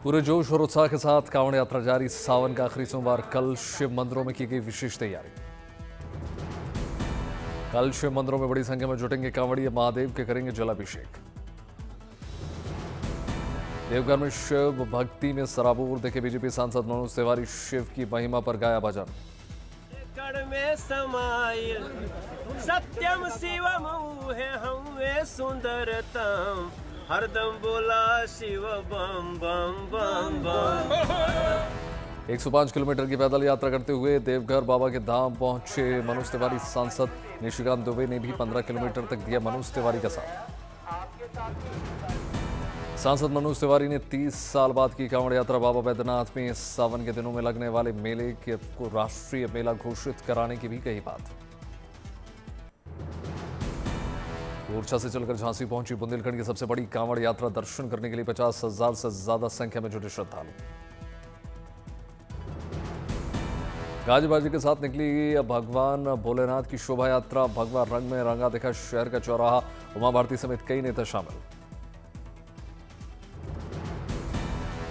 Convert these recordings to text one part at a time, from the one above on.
पूरे जोश और उत्साह के साथ कांवड़ यात्रा जारी। सावन का आखिरी सोमवार कल शिव मंदिरों में की गई विशेष तैयारी। कल शिव मंदिरों में बड़ी संख्या में जुटेंगे कांवड़िए, महादेव के करेंगे जलाभिषेक। देवघर में शिव भक्ति में सराबोर, देखे बीजेपी सांसद मनोज तिवारी, शिव की महिमा पर गाया भजन। में समाइल सत्यम शिवम हमें सुंदरतम, हरदम बोला शिव बम बम बम बम। 105 किलोमीटर की पैदल यात्रा करते हुए देवघर बाबा के धाम पहुंचे मनोज तिवारी। सांसद निशिकांत दुबे ने भी 15 किलोमीटर तक दिया मनोज तिवारी का साथ। सांसद मनोज तिवारी ने 30 साल बाद की कांवड़ यात्रा बाबा बैद्यनाथ में सावन के दिनों में लगने वाले मेले को राष्ट्रीय मेला घोषित कराने की भी कही बात। ओरछा से चलकर झांसी पहुंची बुंदेलखंड की सबसे बड़ी कांवड़ यात्रा। दर्शन करने के लिए 50,000 से ज्यादा संख्या में जुटे श्रद्धालु। गाजी बाजी के साथ निकली भगवान भोलेनाथ की शोभा यात्रा। भगवा रंग में रंगा दिखा शहर का चौराहा। उमा भारती समेत कई नेता शामिल।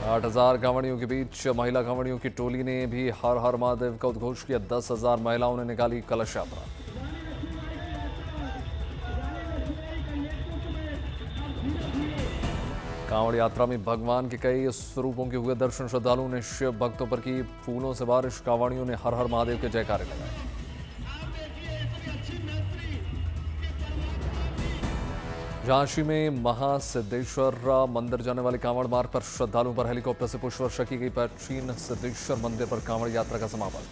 8,000 कांवड़ियों के बीच महिला कांवड़ियों की टोली ने भी हर हर महादेव का उद्घोष किया। 10,000 महिलाओं ने निकाली कलश यात्रा। कांवड़ यात्रा में भगवान के कई स्वरूपों के हुए दर्शन। श्रद्धालुओं ने शिव भक्तों पर की फूलों से बारिश। कांवड़ियों ने हर हर महादेव के जयकारे लगाए। झांसी में महासिद्धेश्वर मंदिर जाने वाले कांवड़ मार्ग पर श्रद्धालुओं पर हेलीकॉप्टर से पुष्प वर्षा की गई। प्राचीन सिद्धेश्वर मंदिर पर कांवड़ यात्रा का समापन।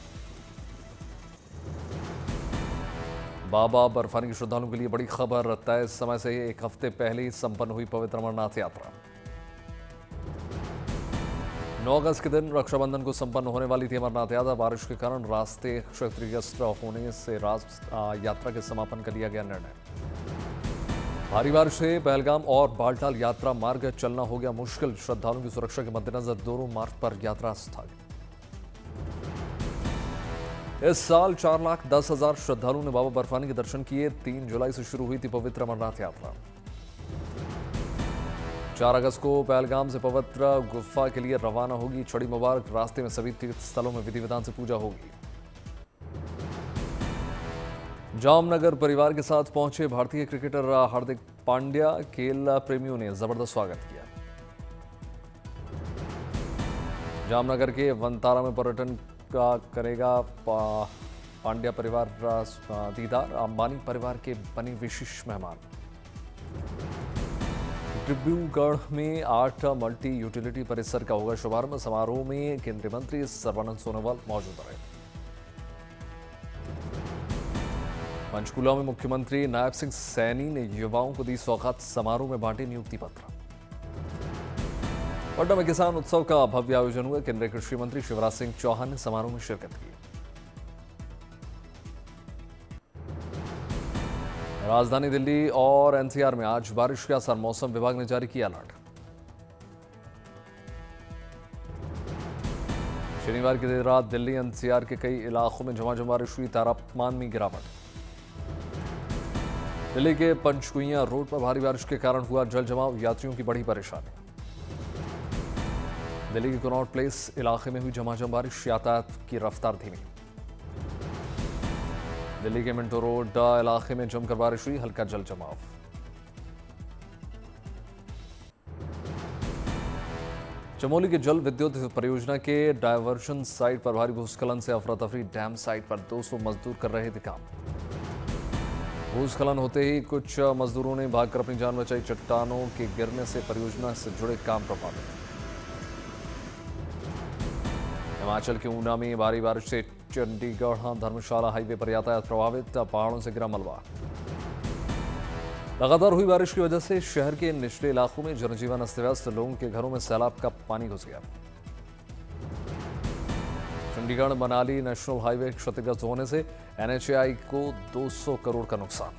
बाबा बर्फानी के श्रद्धालुओं के लिए बड़ी खबर। तय समय से एक हफ्ते पहले ही संपन्न हुई पवित्र अमरनाथ यात्रा। 9 अगस्त के दिन रक्षाबंधन को संपन्न होने वाली थी अमरनाथ यात्रा। बारिश के कारण रास्ते क्षतिग्रस्त होने से यात्रा के समापन का लिया गया निर्णय। भारी बारिश से पहलगाम और बालटाल यात्रा मार्ग चलना हो गया मुश्किल। श्रद्धालुओं की सुरक्षा के मद्देनजर दोनों मार्ग पर यात्रा स्थगित। इस साल 4,10,000 श्रद्धालुओं ने बाबा बर्फानी के दर्शन किए। 3 जुलाई से शुरू हुई थी पवित्र अमरनाथ यात्रा। 4 अगस्त को पहलगाम से पवित्र गुफा के लिए रवाना होगी छड़ी मुबारक। रास्ते में सभी तीर्थ स्थलों में विधि विधान से पूजा होगी। जामनगर परिवार के साथ पहुंचे भारतीय क्रिकेटर हार्दिक पांड्या। खेल प्रेमियों ने जबरदस्त स्वागत किया। जामनगर के वनतारा में पर्यटन का करेगा पांड्या परिवार दीदार। अंबानी परिवार के बने विशेष मेहमान। डिब्रूगढ़ में 8 मल्टी यूटिलिटी परिसर का होगा शुभारंभ। समारोह में केंद्रीय मंत्री सर्बानंद सोनोवाल मौजूद रहे। पंचकूला में मुख्यमंत्री नायब सिंह सैनी ने युवाओं को दी सौगात। समारोह में बांटे नियुक्ति पत्र। पटना में किसान उत्सव का भव्य आयोजन हुआ। केंद्रीय कृषि मंत्री शिवराज सिंह चौहान ने समारोह में शिरकत की। राजधानी दिल्ली और एनसीआर में आज बारिश के असर। मौसम विभाग ने जारी किया अलर्ट। शनिवार की देर रात दिल्ली एनसीआर के कई इलाकों में झमाझम बारिश हुई। तापमान में गिरावट। दिल्ली के पंचकुइया रोड पर भारी बारिश के कारण हुआ जल जमाव। यात्रियों की बड़ी परेशानी। दिल्ली के कनॉट प्लेस इलाके में हुई झमाझम बारिश। यातायात की रफ्तार धीमी। दिल्ली के मिंटो रोड इलाके में जमकर बारिश हुई। हल्का जल जमाव। चमोली के जल विद्युत परियोजना के डायवर्शन साइट पर भारी भूस्खलन से अफरा तफरी। डैम साइट पर 200 मजदूर कर रहे थे काम। भूस्खलन होते ही कुछ मजदूरों ने भागकर अपनी जान बचाई। चट्टानों के गिरने से परियोजना से जुड़े काम प्रभावित। हिमाचल के ऊना में भारी बारिश से चंडीगढ़ धर्मशाला हाईवे पर यातायात प्रभावित। पहाड़ों से गिरा मलबा। लगातार हुई बारिश की वजह से शहर के निचले इलाकों में जनजीवन अस्त व्यस्त। लोगों के घरों में सैलाब का पानी घुस गया। चंडीगढ़ मनाली नेशनल हाईवे क्षतिग्रस्त होने से एनएचएआई को 200 करोड़ का नुकसान।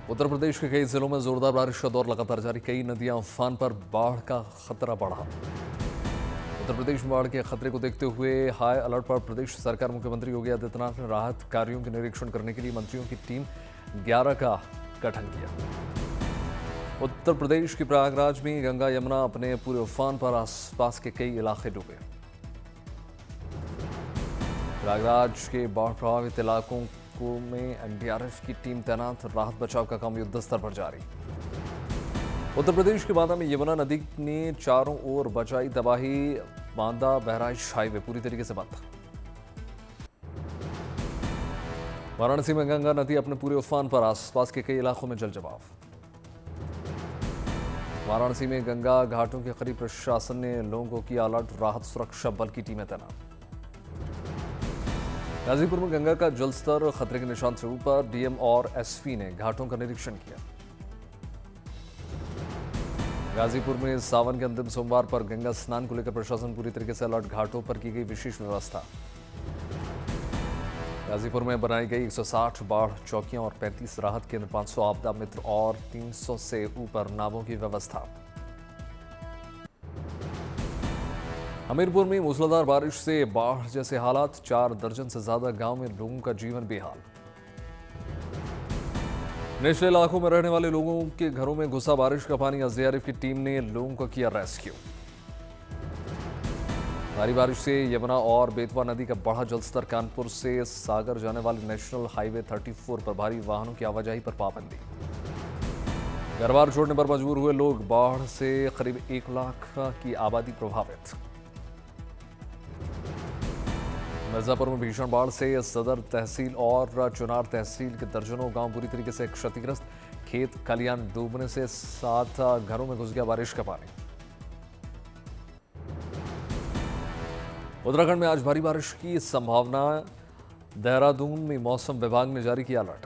उत्तर प्रदेश के कई जिलों में जोरदार बारिश का दौर लगातार जारी। कई नदियां उफान पर। बाढ़ का खतरा बढ़ा। उत्तर प्रदेश में बाढ़ के खतरे को देखते हुए हाई अलर्ट पर प्रदेश सरकार। मुख्यमंत्री योगी आदित्यनाथ ने राहत कार्यों के निरीक्षण करने के लिए मंत्रियों की टीम 11 का गठन किया। उत्तर प्रदेश के प्रयागराज में गंगा यमुना अपने पूरे उफान पर, आसपास के कई इलाके डूबे। प्रयागराज के बाढ़ प्रभावित इलाकों में एनडीआरएफ की टीम तैनात, राहत बचाव का काम युद्ध स्तर पर जारी। उत्तर प्रदेश के बांदा में यमुना नदी ने चारों ओर बचाई तबाही, बांदा बहराइच हाईवे पूरी तरीके से बंद। वाराणसी में गंगा नदी अपने पूरे उफान पर, आसपास के कई इलाकों में जल जमाव। वाराणसी में गंगा घाटों के करीब प्रशासन ने लोगों को किया अलर्ट, राहत सुरक्षा बल की टीमें तैनात। गाजीपुर में गंगा का जलस्तर खतरे के निशान से ऊपर, डीएम और एसपी ने घाटों का निरीक्षण किया। गाजीपुर में सावन के अंतिम सोमवार पर गंगा स्नान को लेकर प्रशासन पूरी तरीके से अलर्ट, घाटों पर की गई विशेष व्यवस्था। गाजीपुर में बनाई गई 160 बाढ़ चौकियां और 35 राहत केंद्र, 500 आपदा मित्र और 300 से ऊपर नावों की व्यवस्था। हमीरपुर में मूसलाधार बारिश से बाढ़ जैसे हालात, 4 दर्जन से ज्यादा गांव में लोगों का जीवन बेहाल। निचले इलाकों में रहने वाले लोगों के घरों में घुसा बारिश का पानी, एसडीआरएफ की टीम ने लोगों का किया रेस्क्यू। भारी बारिश से यमुना और बेतवा नदी का बढ़ा जलस्तर, कानपुर से सागर जाने वाले नेशनल हाईवे 34 पर भारी वाहनों की आवाजाही पर पाबंदी। घर बार छोड़ने पर मजबूर हुए लोग, बाढ़ से करीब 1 लाख की आबादी प्रभावित। मिर्जापुर में भीषण बाढ़ से सदर तहसील और चुनार तहसील के दर्जनों गांव पूरी तरीके से क्षतिग्रस्त, खेत खलियान डूबने से 7 घरों में घुस गया बारिश का पानी। उत्तराखंड में आज भारी बारिश की संभावना, देहरादून में मौसम विभाग ने जारी किया अलर्ट।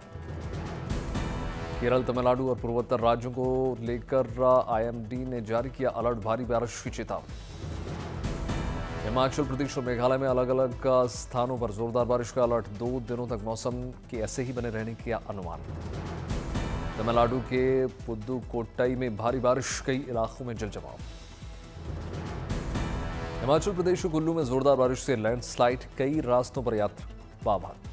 केरल, तमिलनाडु और पूर्वोत्तर राज्यों को लेकर आईएमडी ने जारी किया अलर्ट, भारी बारिश की चेतावनी। हिमाचल प्रदेश और मेघालय में अलग अलग स्थानों पर जोरदार बारिश का अलर्ट, 2 दिनों तक मौसम के ऐसे ही बने रहने का अनुमान। तमिलनाडु के पुदुकोट्टई में भारी बारिश, कई इलाकों में जल जमाव। हिमाचल प्रदेश के कुल्लू में जोरदार बारिश से लैंडस्लाइड, कई रास्तों पर यात्रा बाधित।